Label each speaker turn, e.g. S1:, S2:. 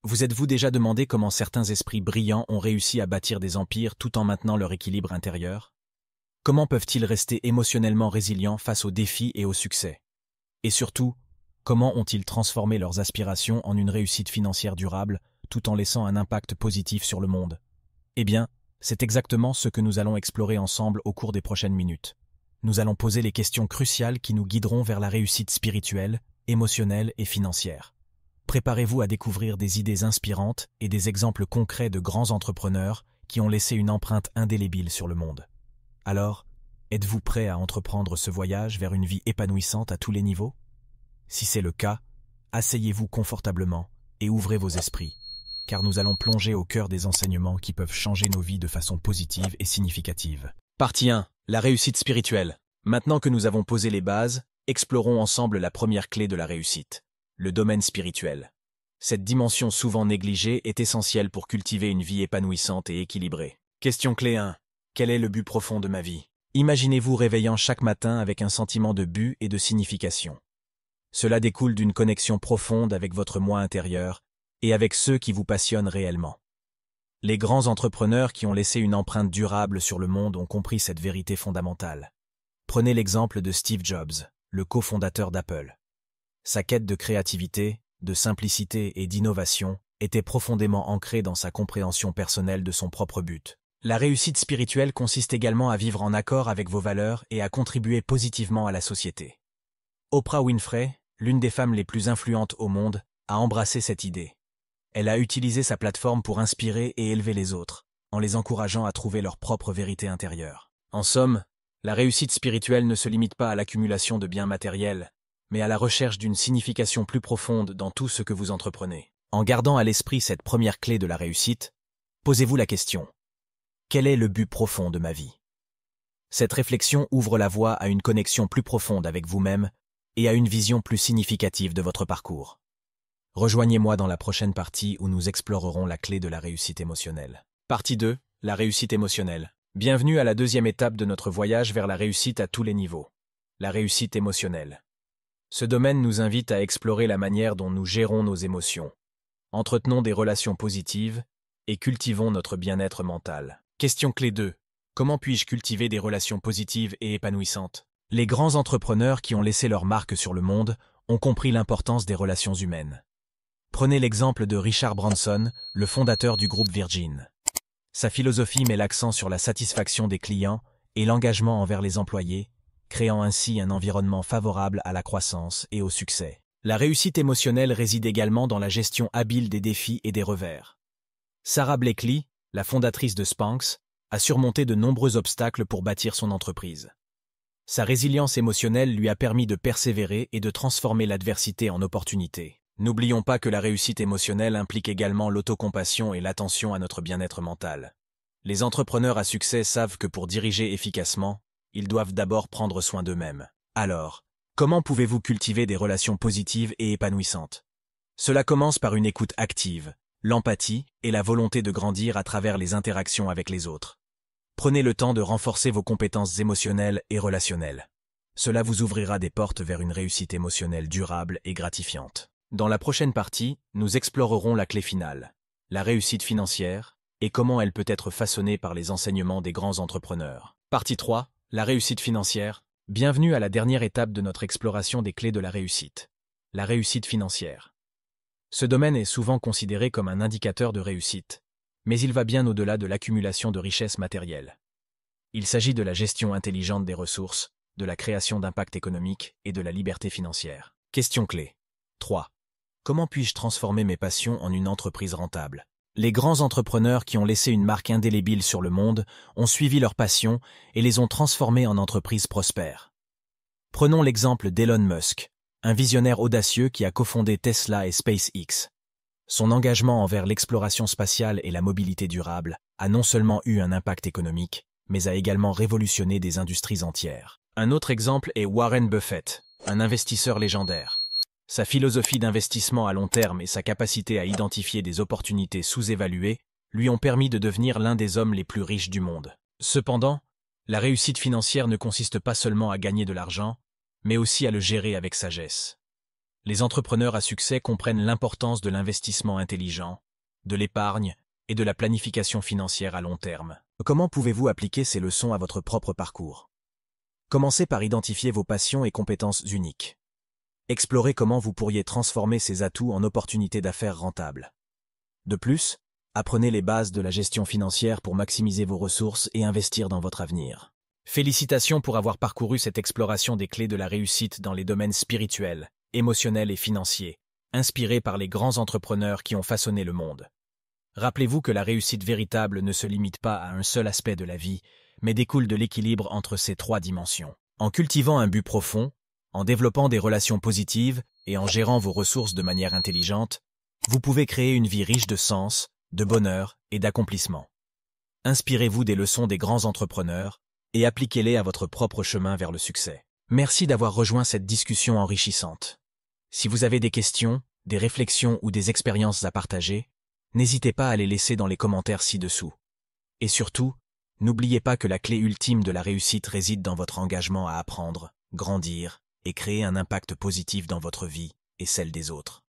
S1: Vous êtes-vous déjà demandé comment certains esprits brillants ont réussi à bâtir des empires tout en maintenant leur équilibre intérieur? Comment peuvent-ils rester émotionnellement résilients face aux défis et aux succès? Et surtout, comment ont-ils transformé leurs aspirations en une réussite financière durable tout en laissant un impact positif sur le monde? Eh bien, c'est exactement ce que nous allons explorer ensemble au cours des prochaines minutes. Nous allons poser les questions cruciales qui nous guideront vers la réussite spirituelle, émotionnelle et financière. Préparez-vous à découvrir des idées inspirantes et des exemples concrets de grands entrepreneurs qui ont laissé une empreinte indélébile sur le monde. Alors, êtes-vous prêt à entreprendre ce voyage vers une vie épanouissante à tous les niveaux? Si c'est le cas, asseyez-vous confortablement et ouvrez vos esprits, car nous allons plonger au cœur des enseignements qui peuvent changer nos vies de façon positive et significative. Partie 1. La réussite spirituelle. Maintenant que nous avons posé les bases, explorons ensemble la première clé de la réussite, le domaine spirituel. Cette dimension souvent négligée est essentielle pour cultiver une vie épanouissante et équilibrée. Question clé 1. Quel est le but profond de ma vie? Imaginez-vous réveillant chaque matin avec un sentiment de but et de signification. Cela découle d'une connexion profonde avec votre moi intérieur et avec ceux qui vous passionnent réellement. Les grands entrepreneurs qui ont laissé une empreinte durable sur le monde ont compris cette vérité fondamentale. Prenez l'exemple de Steve Jobs, le cofondateur d'Apple. Sa quête de créativité, de simplicité et d'innovation était profondément ancrée dans sa compréhension personnelle de son propre but. La réussite spirituelle consiste également à vivre en accord avec vos valeurs et à contribuer positivement à la société. Oprah Winfrey, l'une des femmes les plus influentes au monde, a embrassé cette idée. Elle a utilisé sa plateforme pour inspirer et élever les autres, en les encourageant à trouver leur propre vérité intérieure. En somme, la réussite spirituelle ne se limite pas à l'accumulation de biens matériels, mais à la recherche d'une signification plus profonde dans tout ce que vous entreprenez. En gardant à l'esprit cette première clé de la réussite, posez-vous la question: quel est le but profond de ma vie? Cette réflexion ouvre la voie à une connexion plus profonde avec vous-même et à une vision plus significative de votre parcours. Rejoignez-moi dans la prochaine partie où nous explorerons la clé de la réussite émotionnelle. Partie 2, la réussite émotionnelle. Bienvenue à la deuxième étape de notre voyage vers la réussite à tous les niveaux. La réussite émotionnelle. Ce domaine nous invite à explorer la manière dont nous gérons nos émotions, entretenons des relations positives et cultivons notre bien-être mental. Question clé 2. Comment puis-je cultiver des relations positives et épanouissantes? Les grands entrepreneurs qui ont laissé leur marque sur le monde ont compris l'importance des relations humaines. Prenez l'exemple de Richard Branson, le fondateur du groupe Virgin. Sa philosophie met l'accent sur la satisfaction des clients et l'engagement envers les employés, créant ainsi un environnement favorable à la croissance et au succès. La réussite émotionnelle réside également dans la gestion habile des défis et des revers. Sarah Blakely, la fondatrice de Spanx, a surmonté de nombreux obstacles pour bâtir son entreprise. Sa résilience émotionnelle lui a permis de persévérer et de transformer l'adversité en opportunité. N'oublions pas que la réussite émotionnelle implique également l'autocompassion et l'attention à notre bien-être mental. Les entrepreneurs à succès savent que pour diriger efficacement, ils doivent d'abord prendre soin d'eux-mêmes. Alors, comment pouvez-vous cultiver des relations positives et épanouissantes? Cela commence par une écoute active, l'empathie et la volonté de grandir à travers les interactions avec les autres. Prenez le temps de renforcer vos compétences émotionnelles et relationnelles. Cela vous ouvrira des portes vers une réussite émotionnelle durable et gratifiante. Dans la prochaine partie, nous explorerons la clé finale, la réussite financière, et comment elle peut être façonnée par les enseignements des grands entrepreneurs. Partie 3, la réussite financière. Bienvenue à la dernière étape de notre exploration des clés de la réussite, la réussite financière. Ce domaine est souvent considéré comme un indicateur de réussite, mais il va bien au-delà de l'accumulation de richesses matérielles. Il s'agit de la gestion intelligente des ressources, de la création d'impact économique et de la liberté financière. Question clé 3. Comment puis-je transformer mes passions en une entreprise rentable? Les grands entrepreneurs qui ont laissé une marque indélébile sur le monde ont suivi leurs passions et les ont transformées en entreprises prospères. Prenons l'exemple d'Elon Musk, un visionnaire audacieux qui a cofondé Tesla et SpaceX. Son engagement envers l'exploration spatiale et la mobilité durable a non seulement eu un impact économique, mais a également révolutionné des industries entières. Un autre exemple est Warren Buffett, un investisseur légendaire. Sa philosophie d'investissement à long terme et sa capacité à identifier des opportunités sous-évaluées lui ont permis de devenir l'un des hommes les plus riches du monde. Cependant, la réussite financière ne consiste pas seulement à gagner de l'argent, mais aussi à le gérer avec sagesse. Les entrepreneurs à succès comprennent l'importance de l'investissement intelligent, de l'épargne et de la planification financière à long terme. Comment pouvez-vous appliquer ces leçons à votre propre parcours? Commencez par identifier vos passions et compétences uniques. Explorez comment vous pourriez transformer ces atouts en opportunités d'affaires rentables. De plus, apprenez les bases de la gestion financière pour maximiser vos ressources et investir dans votre avenir. Félicitations pour avoir parcouru cette exploration des clés de la réussite dans les domaines spirituels, émotionnels et financiers, inspirés par les grands entrepreneurs qui ont façonné le monde. Rappelez-vous que la réussite véritable ne se limite pas à un seul aspect de la vie, mais découle de l'équilibre entre ces trois dimensions. En cultivant un but profond, en développant des relations positives et en gérant vos ressources de manière intelligente, vous pouvez créer une vie riche de sens, de bonheur et d'accomplissement. Inspirez-vous des leçons des grands entrepreneurs et appliquez-les à votre propre chemin vers le succès. Merci d'avoir rejoint cette discussion enrichissante. Si vous avez des questions, des réflexions ou des expériences à partager, n'hésitez pas à les laisser dans les commentaires ci-dessous. Et surtout, n'oubliez pas que la clé ultime de la réussite réside dans votre engagement à apprendre, grandir et créer un impact positif dans votre vie et celle des autres.